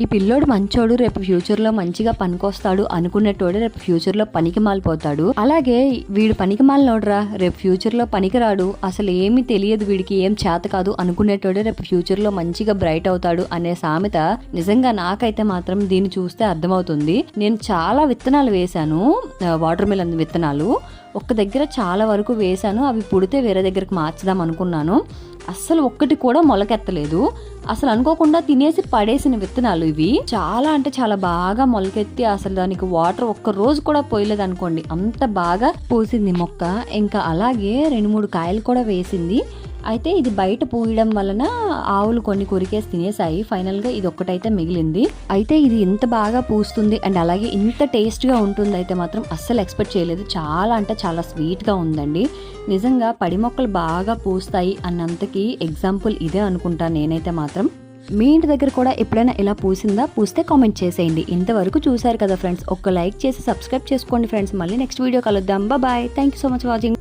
ఈ పిల్లోడు మంచోడు, రేపు ఫ్యూచర్ లో మంచిగా పనికొస్తాడు అనుకునేటోడు రేపు ఫ్యూచర్ లో పనికి మాలిపోతాడు. అలాగే వీడు పనికి మాలినోడ్రా, రేపు ఫ్యూచర్ లో పనికి రాడు, అసలు ఏమీ తెలియదు, వీడికి ఏం చేత కాదు అనుకునేటోడే రేపు ఫ్యూచర్ లో మంచిగా బ్రైట్ అవుతాడు అనే సామెత నిజంగా నాకైతే మాత్రం దీన్ని చూస్తే అర్థమవుతుంది. నేను చాలా విత్తనాలు వేశాను, వాటర్ మిలన్ విత్తనాలు ఒక్క దగ్గర చాలా వరకు వేశాను. అవి పుడితే వేరే దగ్గరకు మార్చుదాం అనుకున్నాను. అస్సలు ఒక్కటి కూడా మొలకెత్తలేదు. అసలు అనుకోకుండా తినేసి పడేసిన విత్తనాలు ఇవి. చాలా అంటే చాలా బాగా మొలకెత్తి అసలు దానికి వాటర్ ఒక్క రోజు కూడా పోయలేదు అనుకోండి, అంత బాగా పూసింది మొక్క. ఇంకా అలాగే 2-3 కాయలు కూడా వేసింది. అయితే ఇది బయట పూయడం వలన ఆవులు కొన్ని కొరికేసి తినేసాయి. ఫైనల్ గా ఇది ఒక్కటైతే మిగిలింది. అయితే ఇది ఇంత బాగా పూస్తుంది అండ్ అలాగే ఇంత టేస్ట్ గా ఉంటుంది అయితే మాత్రం అస్సలు ఎక్స్పెక్ట్ చేయలేదు. చాలా అంటే చాలా స్వీట్ గా ఉందండి. నిజంగా పడి మొక్కలు బాగా పూస్తాయి అన్నంతకి ఎగ్జాంపుల్ ఇదే అనుకుంటా నేనైతే మాత్రం. మీ ఇంటి దగ్గర కూడా ఎప్పుడైనా ఇలా పూసిందా? పూస్తే కామెంట్ చేసేయండి. ఇంతవరకు చూసారు కదా ఫ్రెండ్స్, ఒక్క లైక్ చేసి సబ్స్క్రైబ్ చేసుకోండి ఫ్రెండ్స్. మళ్ళీ నెక్స్ట్ వీడియో కలుద్దాం. Bye. Thank you so much watching.